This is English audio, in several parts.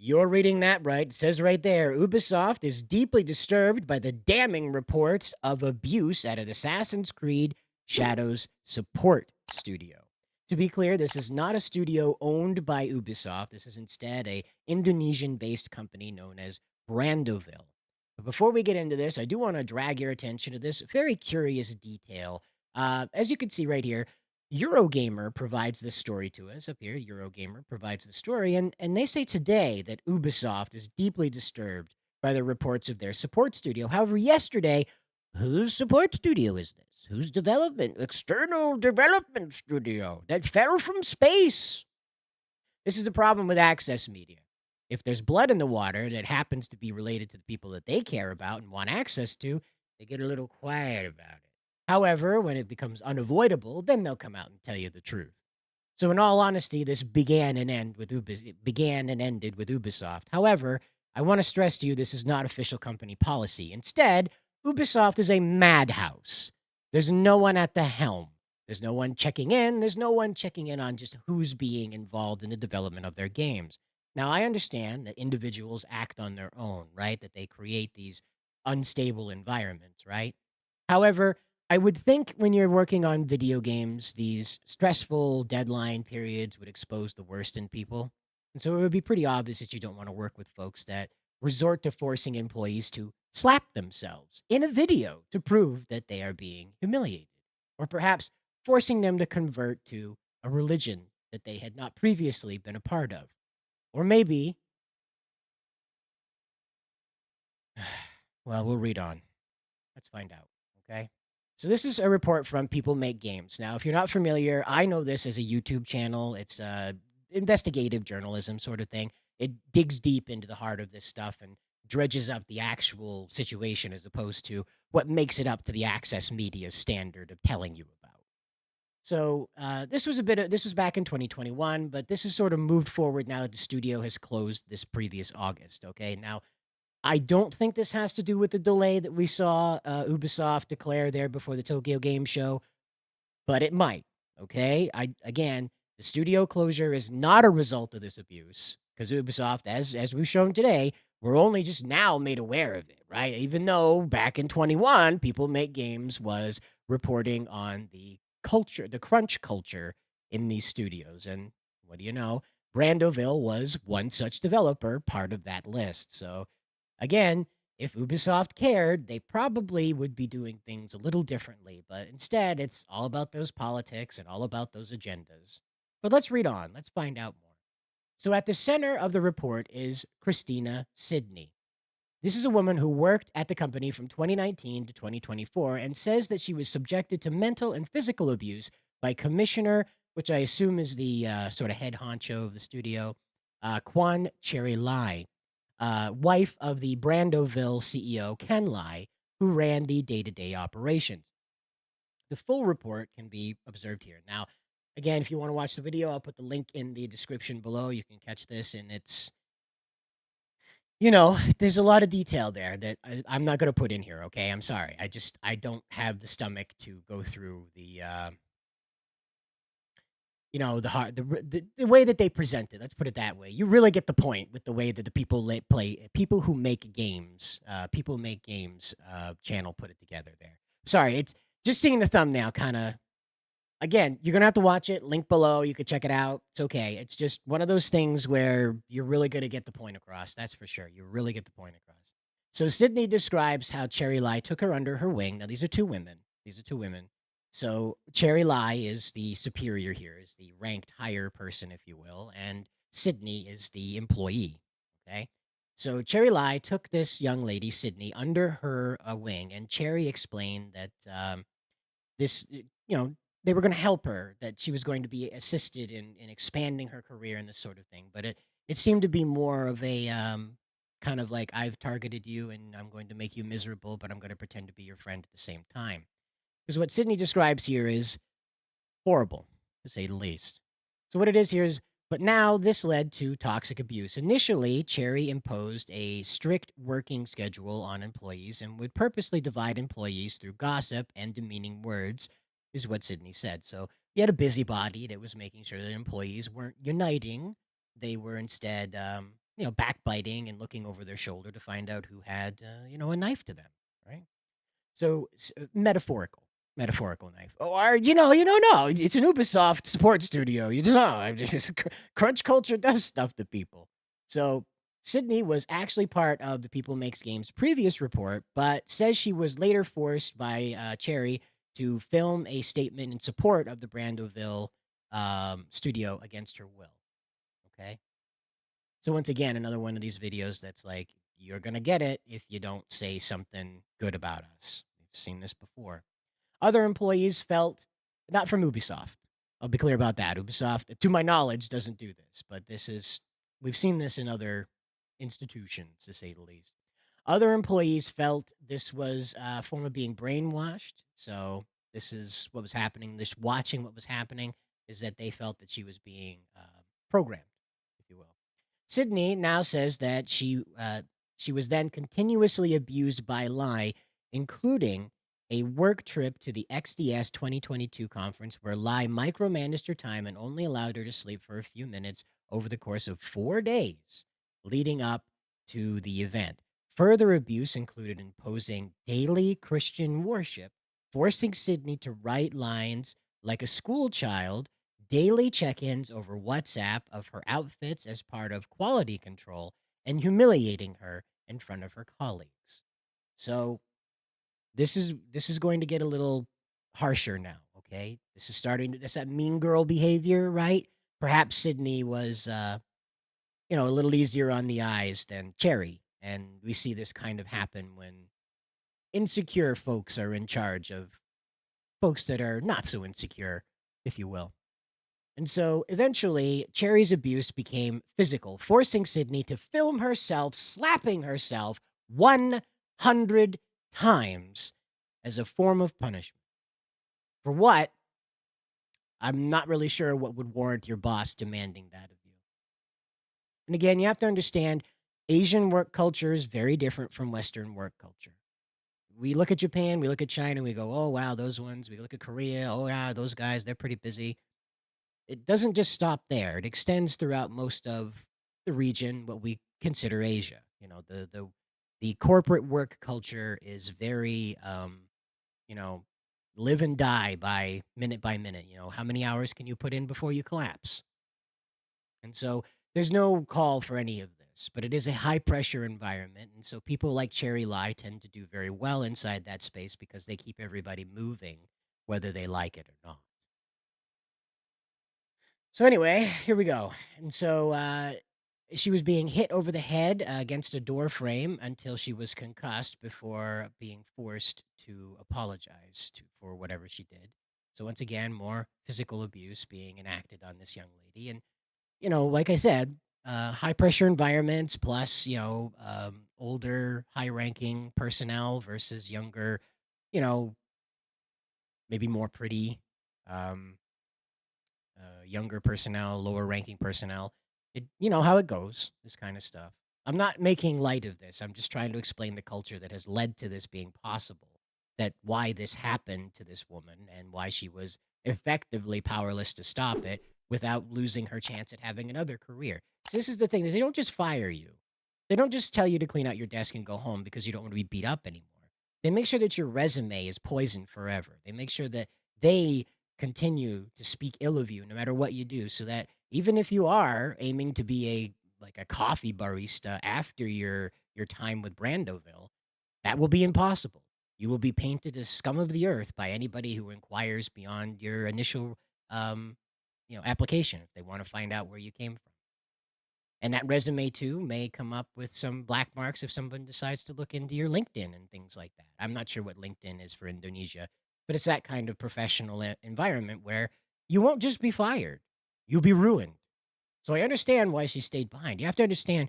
You're reading that right. It says right there Ubisoft is deeply disturbed by the damning reports of abuse at an Assassin's Creed Shadows support studio. To be clear, this is not a studio owned by Ubisoft. This is instead a Indonesian-based company known as Brandoville. But before we get into this, I do want to drag your attention to this very curious detail. As you can see right here, Eurogamer provides this story to us up here. Eurogamer provides the story, and they say today that Ubisoft is deeply disturbed by the reports of their support studio. However, yesterday, whose support studio is this? Whose development? External development studio that fell from space. This is the problem with access media. If there's blood in the water that happens to be related to the people that they care about and want access to, they get a little quiet about it. However, when it becomes unavoidable, then they'll come out and tell you the truth. So, in all honesty, this began and ended with Ubisoft. However, I want to stress to you this is not official company policy. Instead, Ubisoft is a madhouse. There's no one at the helm. There's no one checking in. There's no one checking in on just who's being involved in the development of their games. Now, I understand that individuals act on their own, right? That they create these unstable environments, right? However, I would think when you're working on video games, these stressful deadline periods would expose the worst in people. And so it would be pretty obvious that you don't want to work with folks that resort to forcing employees to slap themselves in a video to prove that they are being humiliated, or perhaps forcing them to convert to a religion that they had not previously been a part of. Or maybe, well, we'll read on. Let's find out. Okay. So this is a report from People Make Games. Now, if you're not familiar, I know this as a YouTube channel. It's investigative journalism sort of thing. It digs deep into the heart of this stuff and dredges up the actual situation as opposed to what makes it up to the access media standard of telling you about. So this was back in 2021, but this has sort of moved forward now that the studio has closed this previous August. Okay, now I don't think this has to do with the delay that we saw Ubisoft declare there before the Tokyo Game Show, but it might. Okay, the studio closure is not a result of this abuse because Ubisoft, as we've shown today, we're only just now made aware of it, right? Even though back in 21, People Make Games was reporting on the culture, the crunch culture in these studios, and what do you know? Brandoville was one such developer, part of that list. So again, if Ubisoft cared, they probably would be doing things a little differently, but instead, it's all about those politics and all about those agendas. But let's read on. Let's find out more. So, at the center of the report is Christina Sidney. This is a woman who worked at the company from 2019 to 2024 and says that she was subjected to mental and physical abuse by Commissioner, which I assume is the sort of head honcho of the studio, Kwan Cherry Lai, wife of the Brandoville CEO, Ken Lai, who ran the day to day operations. The full report can be observed here. Now, again, if you want to watch the video, I'll put the link in the description below. You can catch this, and it's, there's a lot of detail there that I'm not going to put in here. Okay, I'm sorry. I don't have the stomach to go through the the hard the way that they present it. Let's put it that way. You really get the point with the way that the people who make games, People Make Games channel put it together there. Sorry, it's just seeing the thumbnail kind of. Again, you're gonna have to watch it. Link below. You can check it out. It's okay. It's just one of those things where you're really gonna get the point across. That's for sure. You really get the point across. So Sydney describes how Cherry Lai took her under her wing. Now these are two women. These are two women. So Cherry Lai is the superior here, is the ranked higher person, if you will, and Sydney is the employee. Okay. So Cherry Lai took this young lady, Sydney, under her wing, and Cherry explained that this, they were going to help her, that she was going to be assisted in expanding her career and this sort of thing. But it seemed to be more of a kind of like, I've targeted you and I'm going to make you miserable, but I'm going to pretend to be your friend at the same time. Because what Sydney describes here is horrible, to say the least. So what it is here is, but now this led to toxic abuse. Initially, Cherry imposed a strict working schedule on employees and would purposely divide employees through gossip and demeaning words, is what Sydney said. So you had a busybody that was making sure that employees weren't uniting. They were instead, backbiting and looking over their shoulder to find out who had, a knife to them, right? So metaphorical knife. Or you don't know. It's an Ubisoft support studio. You don't know. Crunch culture does stuff to people. So Sydney was actually part of the People Makes Games previous report, but says she was later forced by Cherry to film a statement in support of the Brandoville studio against her will. Okay. So once again, another one of these videos that's like, you're gonna get it if you don't say something good about us. We've seen this before. Other employees felt not from Ubisoft. I'll be clear about that. Ubisoft, to my knowledge, doesn't do this, but we've seen this in other institutions, to say the least. Other employees felt this was a form of being brainwashed. So this is what was happening. This watching what was happening is that they felt that she was being programmed, if you will. Sydney now says that she was then continuously abused by Lai, including a work trip to the XDS 2022 conference where Lai micromanaged her time and only allowed her to sleep for a few minutes over the course of 4 days leading up to the event. Further abuse included imposing daily Christian worship, forcing Sydney to write lines like a school child, daily check ins over WhatsApp of her outfits as part of quality control, and humiliating her in front of her colleagues. So this is going to get a little harsher now, okay? This is starting to that's that mean girl behavior, right? Perhaps Sydney was a little easier on the eyes than Cherry, and we see this kind of happen when insecure folks are in charge of folks that are not so insecure, if you will. And so eventually, Cherry's abuse became physical, forcing Sydney to film herself slapping herself 100 times as a form of punishment. For what? I'm not really sure what would warrant your boss demanding that of you. And again, you have to understand Asian work culture is very different from Western work culture. We look at Japan, we look at China, we go, oh, wow, those ones. We look at Korea, oh, yeah, those guys, they're pretty busy. It doesn't just stop there. It extends throughout most of the region, what we consider Asia. The corporate work culture is very you know, live and die by minute. How many hours can you put in before you collapse? And so there's no call for any of this, but it is a high pressure environment. And so people like Cherry Lai tend to do very well inside that space because they keep everybody moving, whether they like it or not. So anyway, here we go. And so she was being hit over the head against a door frame until she was concussed before being forced to apologize for whatever she did. So once again, more physical abuse being enacted on this young lady. And like I said, high pressure environments plus older, high ranking personnel versus younger, you know, maybe more pretty. Um, Younger personnel, lower ranking personnel. How it goes, this kind of stuff. I'm not making light of this. I'm just trying to explain the culture that has led to this being possible, that why this happened to this woman and why she was effectively powerless to stop it without losing her chance at having another career. So this is the thing, is they don't just fire you. They don't just tell you to clean out your desk and go home because you don't want to be beat up anymore. They make sure that your resume is poisoned forever. They make sure that they continue to speak ill of you no matter what you do, so that even if you are aiming to be a coffee barista after your time with Brandoville, that will be impossible. You will be painted as scum of the earth by anybody who inquires beyond your initial application if they want to find out where you came from. And that resume too may come up with some black marks if someone decides to look into your LinkedIn and things like that. I'm not sure what LinkedIn is for Indonesia, but it's that kind of professional environment where you won't just be fired, you'll be ruined. So I understand why she stayed behind. You have to understand,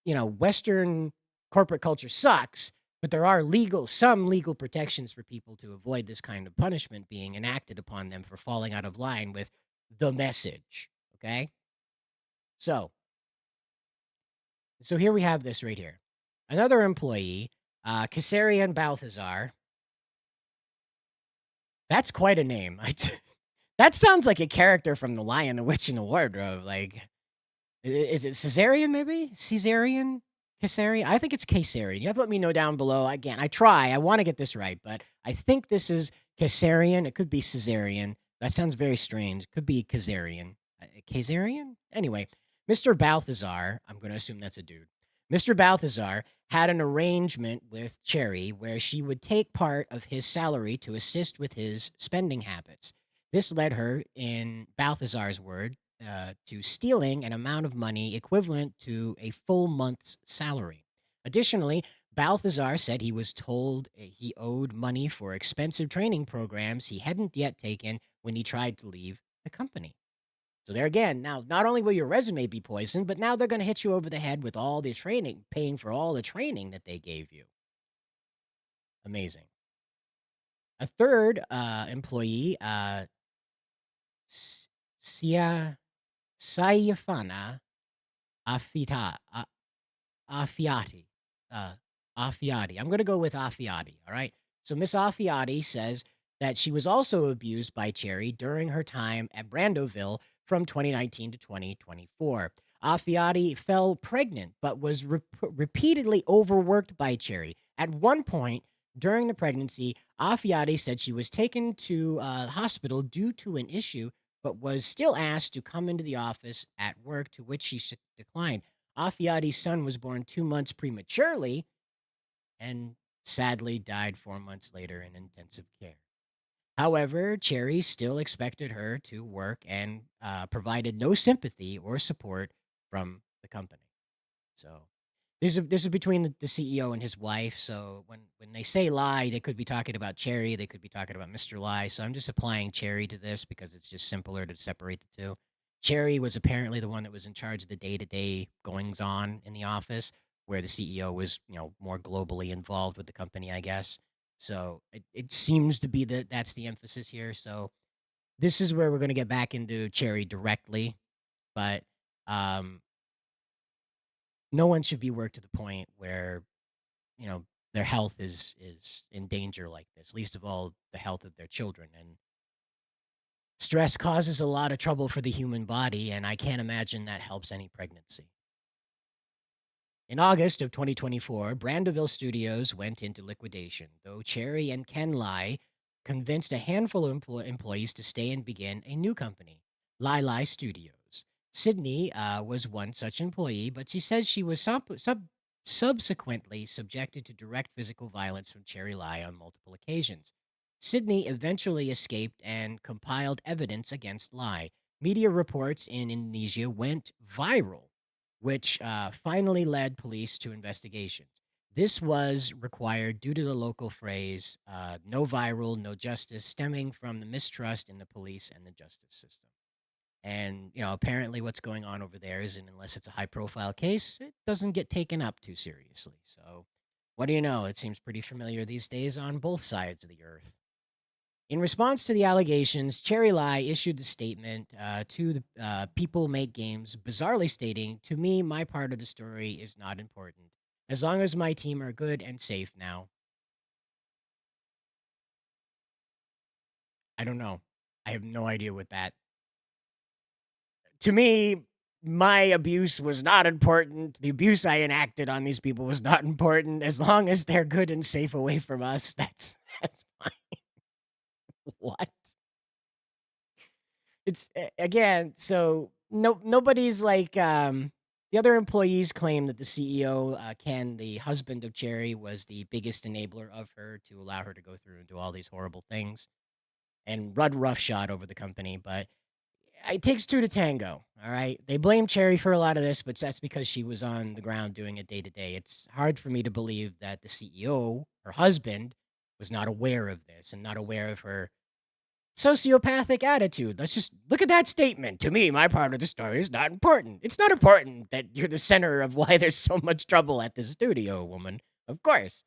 Western corporate culture sucks, but there are some legal protections for people to avoid this kind of punishment being enacted upon them for falling out of line with the message. Okay? So here we have this right here. Another employee, Kassarian Balthazar. That's quite a name. That sounds like a character from The Lion, the Witch, and the Wardrobe. Like, Is it cesarean maybe? Caesarean? Caesarean? I think it's caesarean. You have to let me know down below. Again, I try. I wanna get this right, but I think this is caesarean. It could be cesarean. That sounds very strange. Could be caesarean. Caesarean? Anyway, Mr. Balthazar, I'm gonna assume that's a dude. Mr. Balthazar had an arrangement with Cherry where she would take part of his salary to assist with his spending habits. This led her, in Balthazar's word, to stealing an amount of money equivalent to a full month's salary. Additionally, Balthazar said he was told he owed money for expensive training programs he hadn't yet taken when he tried to leave the company. So there again, now not only will your resume be poisoned, but now they're going to hit you over the head with all the training, paying for all the training that they gave you. Amazing. A third employee, Sia Sayafana Afita Afiati. Uh, Afiati. I'm going to go with Afiati. All right. So Miss Afiati says that she was also abused by Cherry during her time at Brandoville from 2019 to 2024. Afiati fell pregnant, but was repeatedly overworked by Cherry. At one point during the pregnancy, Afiati said she was taken to hospital due to an issue, but was still asked to come into the office at work, to which she declined. Afiati's son was born 2 months prematurely and sadly died 4 months later in intensive care. However, Cherry still expected her to work and provided no sympathy or support from the company. So this is between the CEO and his wife. So when they say lie, they could be talking about Cherry. They could be talking about Mr. Lie. So I'm just applying Cherry to this because it's just simpler to separate the two. Cherry was apparently the one that was in charge of the day-to-day goings on in the office, where the CEO was, more globally involved with the company, I guess. So it seems to be that that's the emphasis here. So this is where we're going to get back into Cherry directly, but um, no one should be worked to the point where you know their health is in danger like this, least of all the health of their children. And stress causes a lot of trouble for the human body, and I can't imagine that helps any pregnancy. In August of 2024, Brandoville Studios went into liquidation, though Cherry and Ken Lai convinced a handful of employees to stay and begin a new company, Lai Lai Studios. Sydney was one such employee, but she says she was subsequently subjected to direct physical violence from Cherry Lai on multiple occasions. Sydney eventually escaped and compiled evidence against Lai. Media reports in Indonesia went viral, which finally led police to investigations. This was required due to the local phrase, no viral, no justice, stemming from the mistrust in the police and the justice system. And, apparently what's going on over there is, and unless it's a high profile case, it doesn't get taken up too seriously. So, what do you know? It seems pretty familiar these days on both sides of the earth. In response to the allegations, Cherry Lai issued the statement to the People Make Games, bizarrely stating, "To me, my part of the story is not important. As long as my team are good and safe now." I don't know. I have no idea what that. To me, my abuse was not important. The abuse I enacted on these people was not important. As long as they're good and safe away from us, that's fine. What? It's again, so nobody's like the other employees claim that the CEO, Ken, the husband of Cherry, was the biggest enabler of her to allow her to go through and do all these horrible things and run roughshod over the company. But it takes two to tango. All right. They blame Cherry for a lot of this, but that's because she was on the ground doing it day to day. It's hard for me to believe that the CEO, her husband, was not aware of this and not aware of her sociopathic attitude. Let's just look at that statement. To me, my part of the story is not important. It's not important that you're the center of why there's so much trouble at the studio, woman. Of course.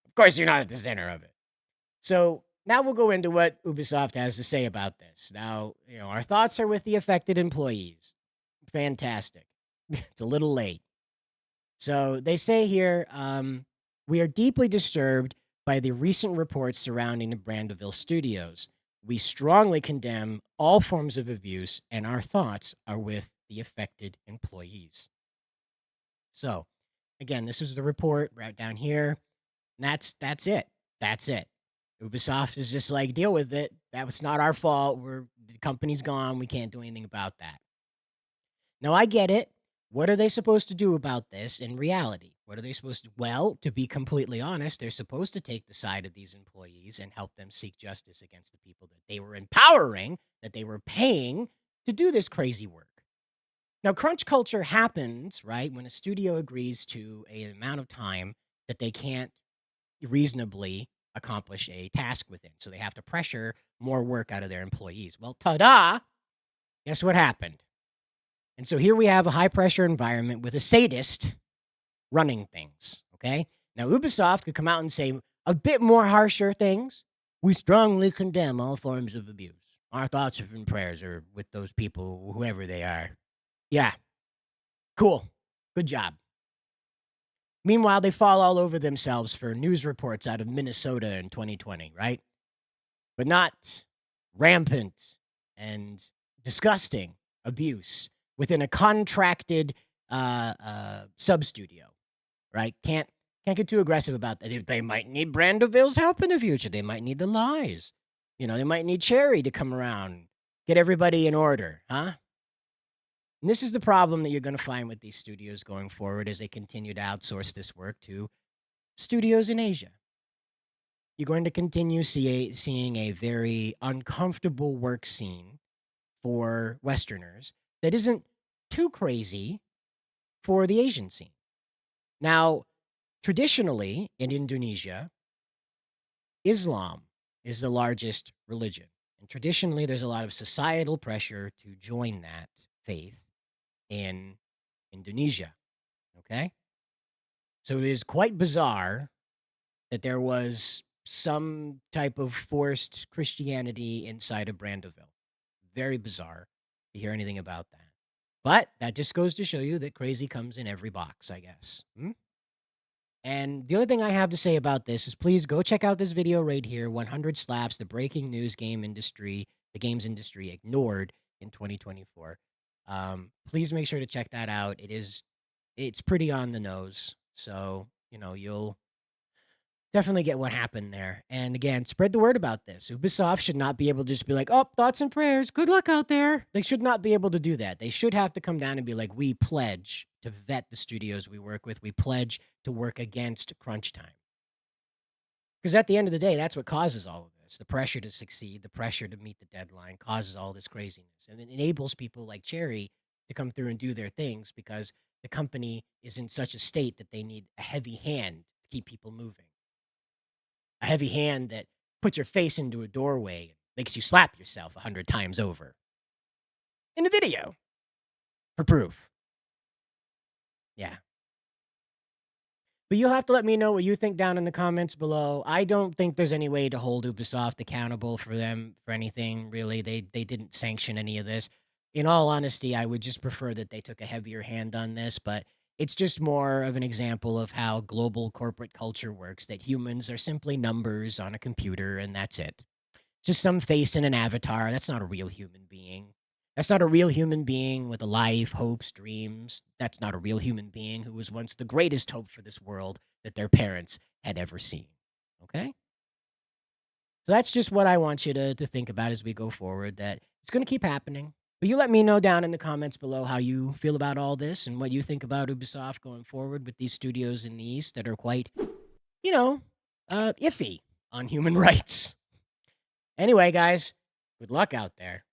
Of course, you're not at the center of it. So now we'll go into what Ubisoft has to say about this. Now, our thoughts are with the affected employees. Fantastic. It's a little late. So they say here, we are deeply disturbed by the recent reports surrounding the Brandoville Studios. We strongly condemn all forms of abuse, and our thoughts are with the affected employees. So, again, this is the report right down here. And that's it. That's it. Ubisoft is just like, deal with it. That was not our fault. The company's gone. We can't do anything about that. Now, I get it. What are they supposed to do about this in reality? What are they supposed to? Well, to be completely honest, they're supposed to take the side of these employees and help them seek justice against the people that they were empowering, that they were paying to do this crazy work. Now, crunch culture happens, right, when a studio agrees to an amount of time that they can't reasonably accomplish a task within. So they have to pressure more work out of their employees. Well, ta-da! Guess what happened? And so here we have a high-pressure environment with a sadist running things, okay? Now, Ubisoft could come out and say a bit more harsher things. We strongly condemn all forms of abuse. Our thoughts and prayers are with those people, whoever they are. Yeah, cool. Good job. Meanwhile, they fall all over themselves for news reports out of Minnesota in 2020, right? But not rampant and disgusting abuse within a contracted sub studio, right? Can't get too aggressive about that. They might need Brandoville's help in the future. They might need the lies. You know, they might need Cherry to come around, get everybody in order, huh? And this is the problem that you're going to find with these studios going forward as they continue to outsource this work to studios in Asia. You're going to continue seeing a very uncomfortable work scene for Westerners that isn't too crazy for the Asian scene. Now, traditionally in Indonesia, Islam is the largest religion. And traditionally, there's a lot of societal pressure to join that faith in Indonesia. Okay? So it is quite bizarre that there was some type of forced Christianity inside of Brandoville. Very bizarre to hear anything about that. But that just goes to show you that crazy comes in every box, I guess. And the only thing I have to say about this is please go check out this video right here, 100 Slaps, the breaking news the games industry ignored in 2024. Please make sure to check that out. It's pretty on the nose. So, you'll definitely get what happened there. And again, spread the word about this. Ubisoft should not be able to just be like, oh, thoughts and prayers. Good luck out there. They should not be able to do that. They should have to come down and be like, we pledge to vet the studios we work with. We pledge to work against crunch time. Because at the end of the day, that's what causes all of this. The pressure to succeed, the pressure to meet the deadline causes all this craziness. And it enables people like Cherry to come through and do their things because the company is in such a state that they need a heavy hand to keep people moving. A heavy hand that puts your face into a doorway and makes you slap yourself 100 times over. In a video. For proof. Yeah. But you'll have to let me know what you think down in the comments below. I don't think there's any way to hold Ubisoft accountable for anything, really. They didn't sanction any of this. In all honesty, I would just prefer that they took a heavier hand on this, but it's just more of an example of how global corporate culture works, that humans are simply numbers on a computer, and that's it. Just some face in an avatar. That's not a real human being. That's not a real human being with a life, hopes, dreams. That's not a real human being who was once the greatest hope for this world that their parents had ever seen. Okay? So that's just what I want you to think about as we go forward, that it's going to keep happening. But you let me know down in the comments below how you feel about all this and what you think about Ubisoft going forward with these studios in the East that are quite, iffy on human rights. Anyway, guys, good luck out there.